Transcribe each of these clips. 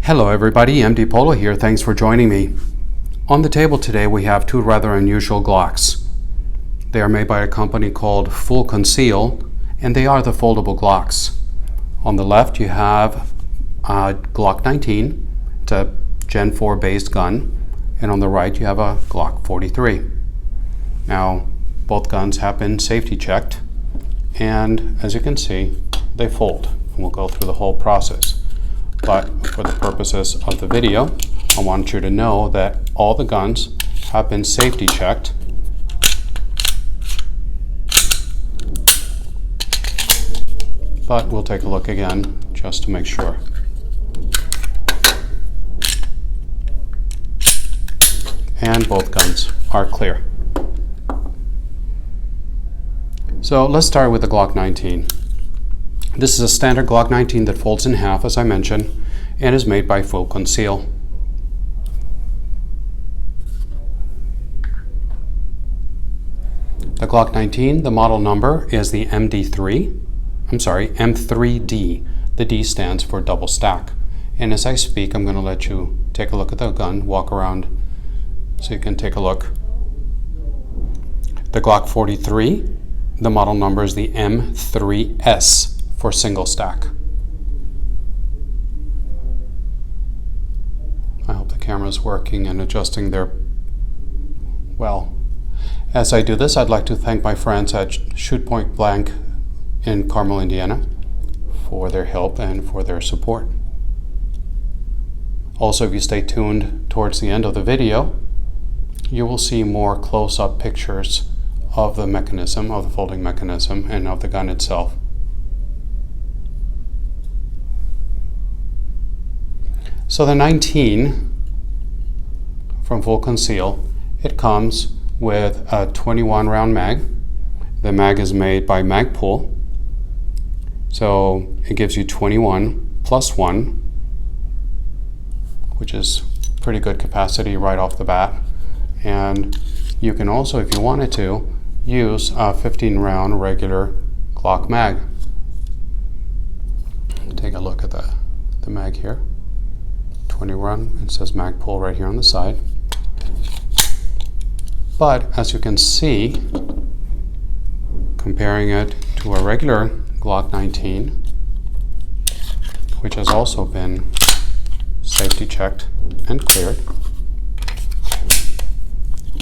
Hello everybody, MD Polo here. Thanks for joining me. On the table today we have two rather unusual Glocks. They are made by a company called Conceal, and they are the foldable Glocks. On the left you have a Glock 19, it's a Gen 4 based gun, and on the right you have a Glock 43. Now both guns have been safety checked, and as you can see they fold, and we'll go through the whole process. But for the purposes of the video, I want you to know that all the guns have been safety checked. But we'll take a look again just to make sure. And both guns are clear. So let's start with the Glock 19. This is a standard Glock 19 that folds in half, as I mentioned, and is made by Conceal. The Glock 19, the model number is the M3D. The D stands for double stack. And as I speak, I'm going to let you take a look at the gun, walk around so you can take a look. The Glock 43, the model number is the M3S. For single stack. I hope the camera is working and adjusting there well. As I do this, I'd like to thank my friends at Shoot Point Blank in Carmel, Indiana for their help and for their support. Also, if you stay tuned towards the end of the video, you will see more close-up pictures of the mechanism, of the folding mechanism, and of the gun itself. So the 19 from Conceal, it comes with a 21 round mag. The mag is made by Magpul, so it gives you 21 plus 1, which is pretty good capacity right off the bat. And you can also, if you wanted to, use a 15 round regular Glock mag. Take a look at the mag here. 21, it says Magpul right here on the side. But as you can see, comparing it to a regular Glock 19, which has also been safety checked and cleared,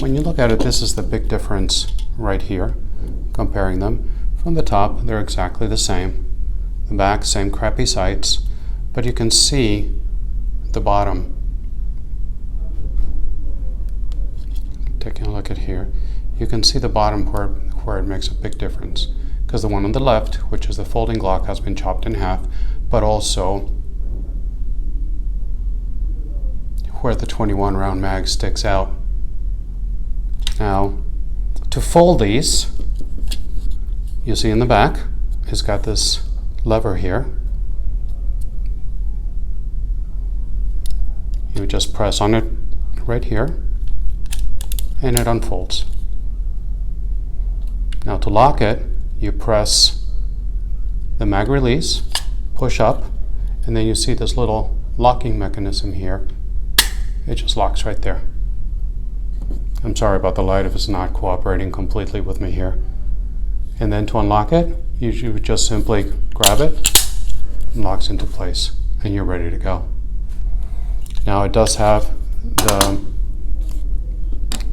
when you look at it, this is the big difference right here. Comparing them from the top, they're exactly the same. The back, same crappy sights, but you can see the bottom. Taking a look at here, you can see the bottom where it makes a big difference, because the one on the left, which is the folding Glock, has been chopped in half, but also where the 21 round mag sticks out. Now, to fold these, you see in the back, it's got this lever here. You just press on it right here and it unfolds. Now to lock it, you press the mag release, push up, and then you see this little locking mechanism here. It just locks right there. I'm sorry about the light if it's not cooperating completely with me here. And then to unlock it, you would just simply grab it, and locks into place, and you're ready to go. Now it does have the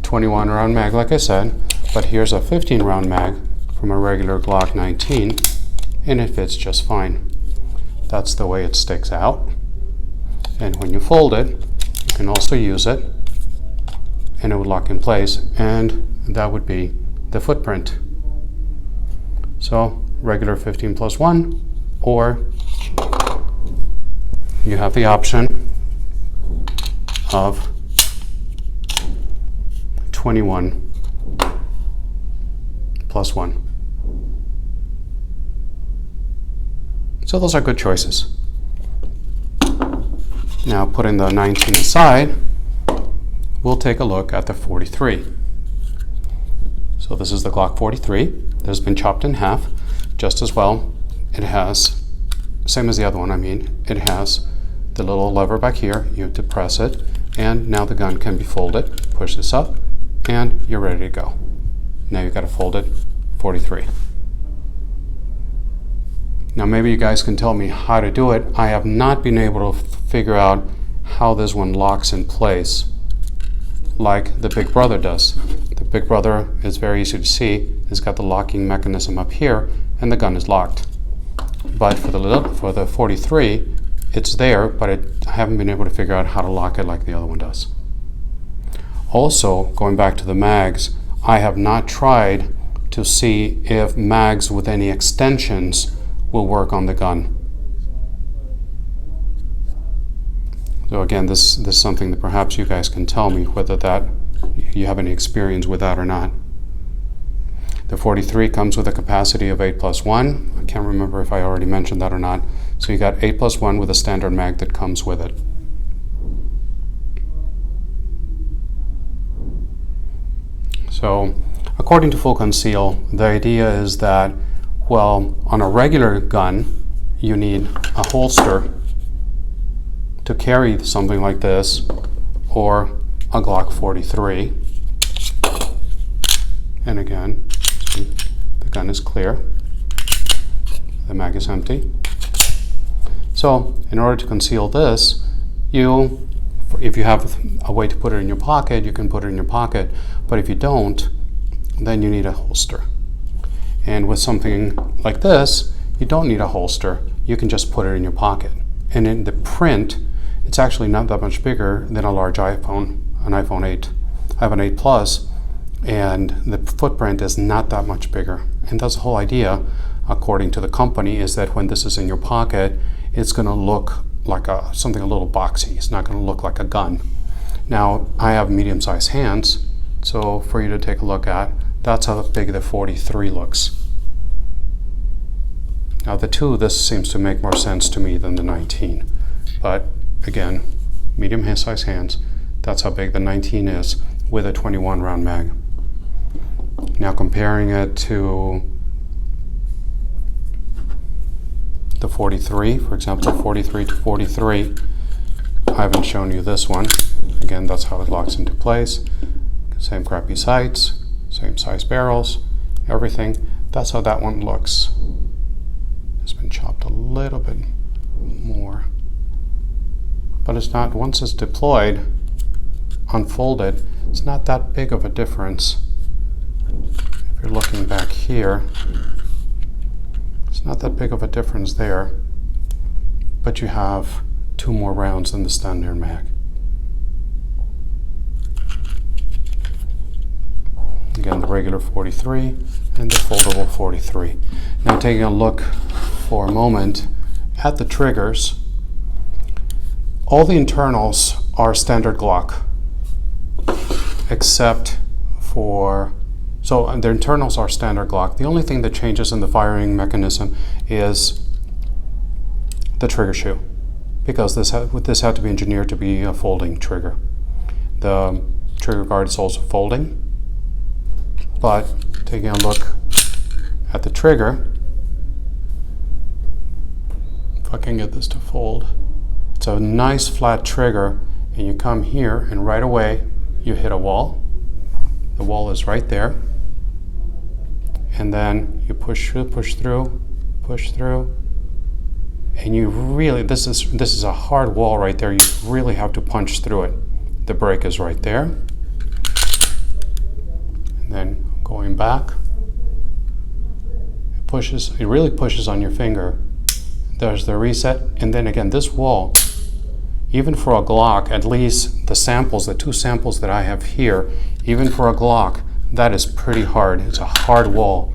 21 round mag, like I said, but here's a 15 round mag from a regular Glock 19, and it fits just fine. That's the way it sticks out. And when you fold it, you can also use it, and it would lock in place, and that would be the footprint. So regular 15 plus 1, or you have the option of 21 plus 1. So those are good choices. Now, putting the 19 aside, we'll take a look at the 43. So this is the Glock 43. It has been chopped in half just as well. It has, same as the other one, it has the little lever back here, you depress it, and now the gun can be folded. Push this up, and you're ready to go. Now you've got a folded 43. Now maybe you guys can tell me how to do it. I have not been able to figure out how this one locks in place like the Big Brother does. The Big Brother is very easy to see. It's got the locking mechanism up here, and the gun is locked. But for the 43, it's there, but I haven't been able to figure out how to lock it like the other one does. Also, going back to the mags, I have not tried to see if mags with any extensions will work on the gun. So again, this is something that perhaps you guys can tell me whether that you have any experience with that or not. The 43 comes with a capacity of 8+1. I can't remember if I already mentioned that or not. So you got 8+1 with a standard mag that comes with it. So according to Full Conceal, the idea is that, well, on a regular gun, you need a holster to carry something like this, or a Glock 43. And again, see, the gun is clear, the mag is empty. So in order to conceal this, if you have a way to put it in your pocket, you can put it in your pocket, but if you don't, then you need a holster. And with something like this, you don't need a holster. You can just put it in your pocket. And in the print, it's actually not that much bigger than a large iPhone, an iPhone 8. I have an 8 Plus, and the footprint is not that much bigger. And that's the whole idea, according to the company, is that when this is in your pocket, it's going to look like something a little boxy. It's not going to look like a gun. Now, I have medium-sized hands, so for you to take a look at, that's how big the 43 looks. Now the 2, this seems to make more sense to me than the 19. But again, medium-sized hands, that's how big the 19 is with a 21 round mag. Now comparing it to the 43, for example, 43 to 43, I haven't shown you this one. Again, that's how it locks into place. Same crappy sights, same size barrels, everything. That's how that one looks. It's been chopped a little bit more. But it's not, once it's deployed, unfolded, it's not that big of a difference. If you're looking back here, it's not that big of a difference there, but you have 2 more rounds than the standard mag. Again, the regular 43 and the foldable 43. Now taking a look for a moment at the triggers, all the internals are standard Glock, except for, so the internals are standard Glock. The only thing that changes in the firing mechanism is the trigger shoe, because this had to be engineered to be a folding trigger. The trigger guard is also folding, but taking a look at the trigger, if I can get this to fold, it's a nice flat trigger, and you come here and right away you hit a wall. The wall is right there, and then you push through, and you really, this is a hard wall right there. You really have to punch through it. The brake is right there, and then going back, it really pushes on your finger. There's the reset, and then again, this wall, even for a Glock, at least the 2 samples that I have here, even for a Glock, that is pretty hard. It's a hard wall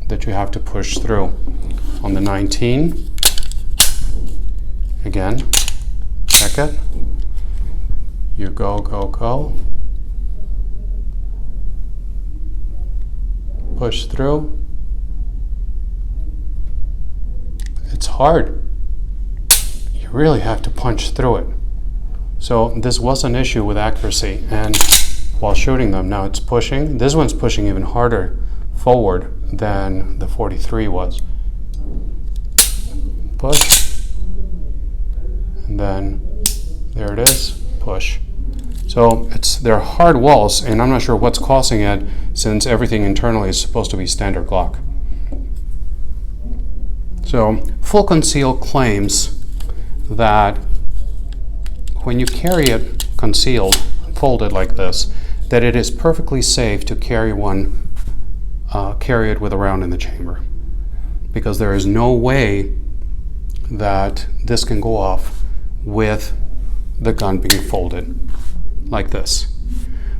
that you have to push through. On the 19, again, check it. You go. Push through. It's hard. You really have to punch through it. So this was an issue with accuracy, and while shooting them, now it's pushing. This one's pushing even harder forward than the 43 was. Push, and then there it is, push. So they're hard walls, and I'm not sure what's causing it, since everything internally is supposed to be standard Glock. So Full Conceal claims that when you carry it concealed, folded like this, that it is perfectly safe to carry it with a round in the chamber, because there is no way that this can go off with the gun being folded like this.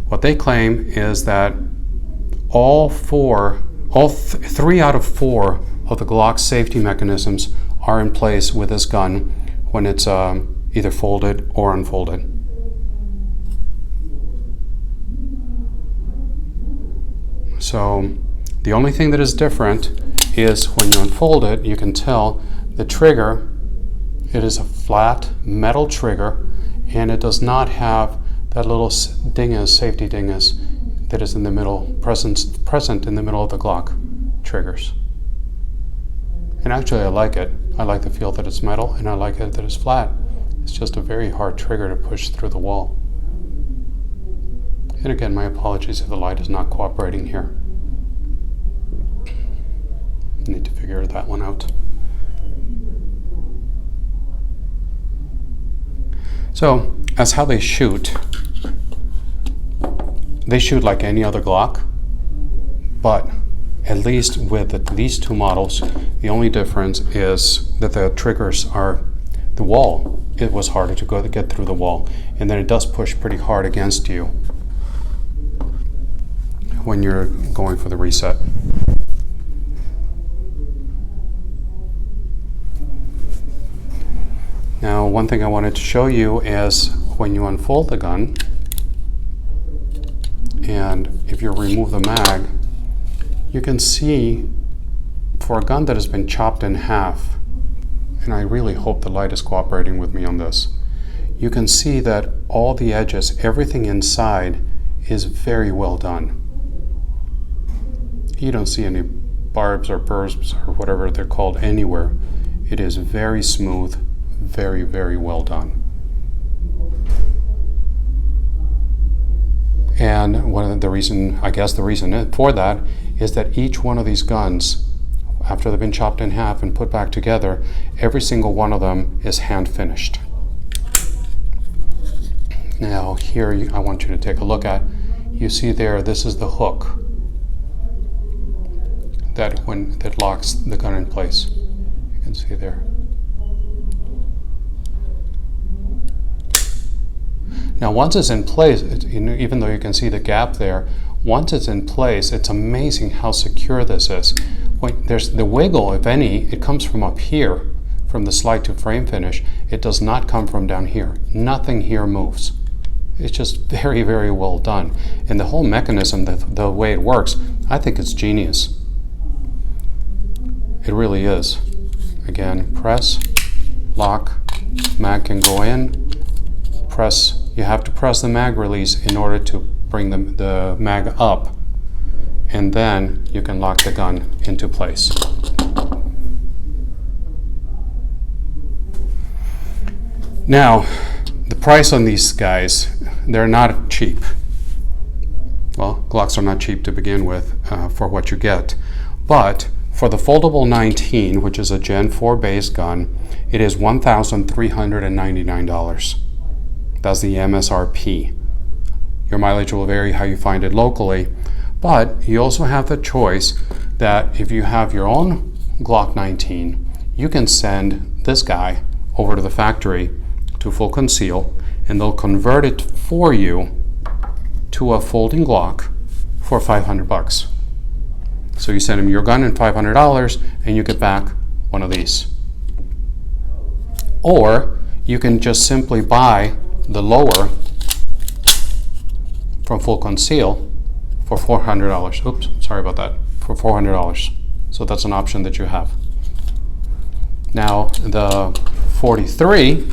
What they claim is that three out of four of the Glock safety mechanisms are in place with this gun when it's either folded or unfolded. So the only thing that is different is when you unfold it, you can tell the trigger, it is a flat metal trigger, and it does not have that little dingus, safety dingus, that is in the middle, present in the middle of the Glock triggers. And actually I like it. I like the feel that it's metal, and I like it that it's flat. It's just a very hard trigger to push through the wall. And again, my apologies if the light is not cooperating here. I need to figure that one out. So, as how they shoot like any other Glock, but at least with these two models, the only difference is that the triggers are the wall. It was harder to get through the wall, and then it does push pretty hard against you when you're going for the reset. Now, one thing I wanted to show you is when you unfold the gun, and if you remove the mag, you can see for a gun that has been chopped in half, and I really hope the light is cooperating with me on this, you can see that all the edges, everything inside is very well done. You don't see any barbs or burrs or whatever they're called anywhere. It is very smooth, very, very well done. And the reason for that is that each one of these guns, after they've been chopped in half and put back together, every single one of them is hand finished. Now here, I want you to take a look at, you see there, this is the hook that locks the gun in place. You can see there. Now once it's in place, even though you can see the gap there, once it's in place, it's amazing how secure this is. When there's the wiggle, if any, it comes from up here, from the slide to frame finish. It does not come from down here. Nothing here moves. It's just very, very well done. And the whole mechanism, the way it works, I think it's genius. It really is. Again, press, lock, mag can go in, press. You have to press the mag release in order to bring the mag up, and then you can lock the gun into place. Now, the price on these guys, they're not cheap. Well, Glocks are not cheap to begin with for what you get, but for the foldable 19, which is a Gen 4 base gun, it is $1,399. That's the MSRP. Your mileage will vary how you find it locally, but you also have the choice that if you have your own Glock 19, you can send this guy over to the factory to Full Conceal, and they'll convert it for you to a folding Glock for $500. So you send them your gun and $500, and you get back one of these. Or you can just simply buy the lower from Full Conceal for $400. Oops, sorry about that. For $400. So that's an option that you have. Now the 43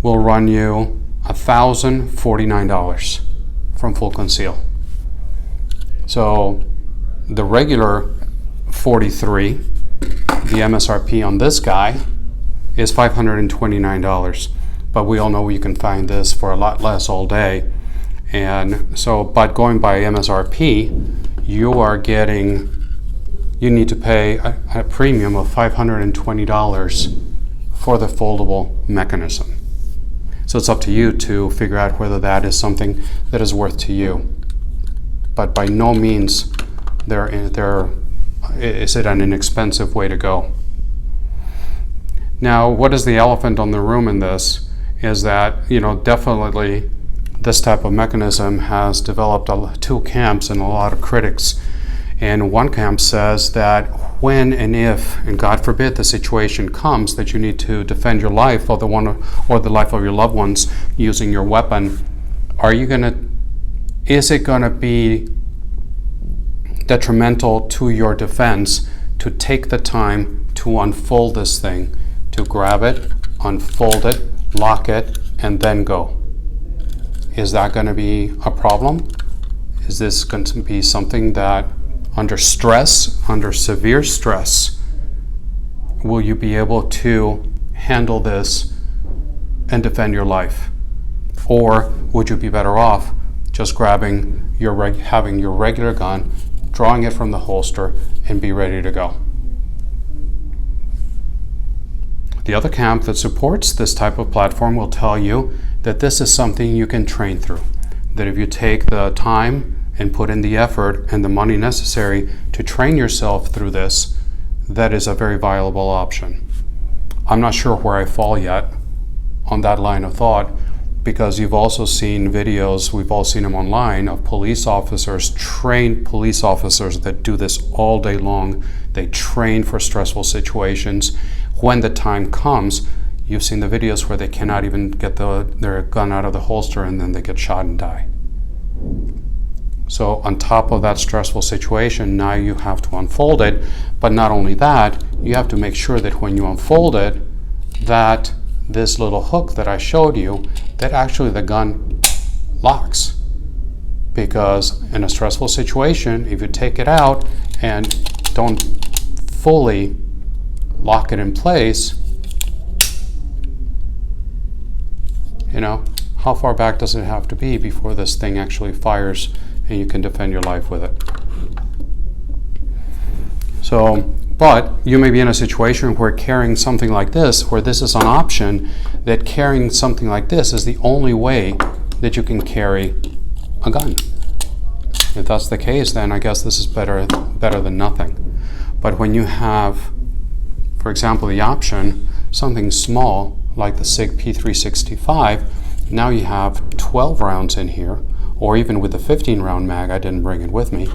will run you $1,049 from Full Conceal. So the regular 43, the MSRP on this guy is $529. But we all know you can find this for a lot less all day. And so, but going by MSRP, you need to pay a premium of $520 for the foldable mechanism. So it's up to you to figure out whether that is something that is worth to you. But by no means is it an inexpensive way to go. Now, what is the elephant on the room in this is that, definitely this type of mechanism has developed two camps and a lot of critics. And one camp says that when and if, and God forbid, the situation comes that you need to defend your life or the life of your loved ones using your weapon, is it going to be detrimental to your defense to take the time to unfold this thing, to grab it, unfold it, lock it, and then go? Is that going to be a problem? Is this going to be something that under stress, under severe stress, will you be able to handle this and defend your life? Or would you be better off just having your regular gun, drawing it from the holster, and be ready to go? The other camp that supports this type of platform will tell you that this is something you can train through. That if you take the time and put in the effort and the money necessary to train yourself through this, that is a very viable option. I'm not sure where I fall yet on that line of thought, because you've also seen videos, we've all seen them online, of police officers, trained police officers that do this all day long. They train for stressful situations. When the time comes, you've seen the videos where they cannot even get their gun out of the holster, and then they get shot and die. So on top of that stressful situation, now you have to unfold it. But not only that, you have to make sure that when you unfold it, that this little hook that I showed you, that actually the gun locks. Because in a stressful situation, if you take it out and don't fully lock it in place, how far back does it have to be before this thing actually fires and you can defend your life with it? So, but you may be in a situation where carrying something like this, where this is an option, that carrying something like this is the only way that you can carry a gun. If that's the case, then I guess this is better than nothing. But when you have, for example, the option, something small like the SIG P365, now you have 12 rounds in here, or even with the 15 round mag, I didn't bring it with me,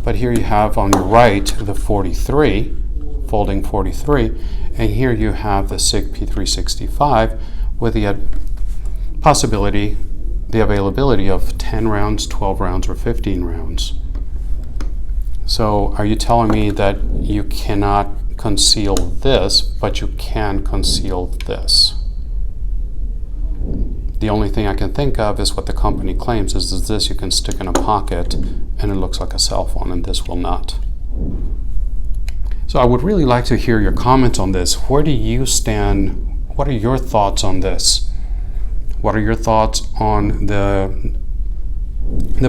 but here you have on your right the 43, folding 43, and here you have the SIG P365 with the availability of 10 rounds, 12 rounds, or 15 rounds. So are you telling me that you cannot conceal this, but you can conceal this? The only thing I can think of is what the company claims is this you can stick in a pocket and it looks like a cell phone, and this will not. So I would really like to hear your comments on this. Where do you stand? What are your thoughts on this? What are your thoughts on the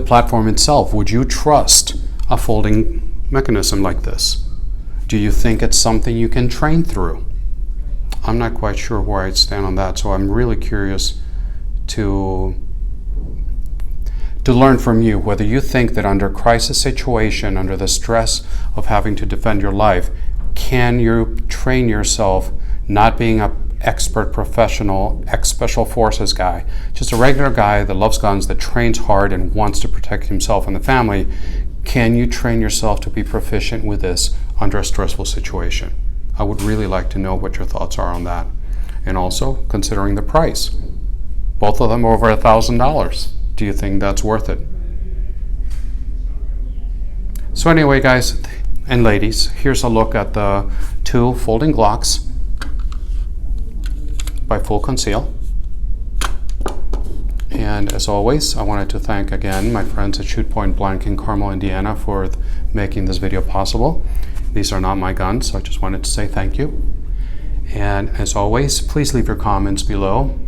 platform itself? Would you trust a folding mechanism like this? Do you think it's something you can train through? I'm not quite sure where I stand on that, so I'm really curious to learn from you whether you think that under crisis situation, under the stress of having to defend your life, can you train yourself, not being an expert professional, ex-special forces guy, just a regular guy that loves guns, that trains hard and wants to protect himself and the family, can you train yourself to be proficient with this under a stressful situation? I would really like to know what your thoughts are on that. And also, considering the price. Both of them over $1,000. Do you think that's worth it? So anyway, guys and ladies, here's a look at the two folding Glocks by Full Conceal. And as always, I wanted to thank again my friends at Shoot Point Blank in Carmel, Indiana for making this video possible. These are not my guns, so I just wanted to say thank you. And as always, please leave your comments below.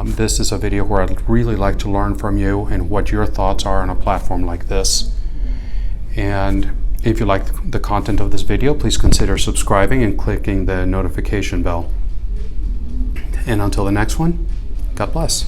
This is a video where I'd really like to learn from you and what your thoughts are on a platform like this. And if you like the content of this video, please consider subscribing and clicking the notification bell. And until the next one, God bless.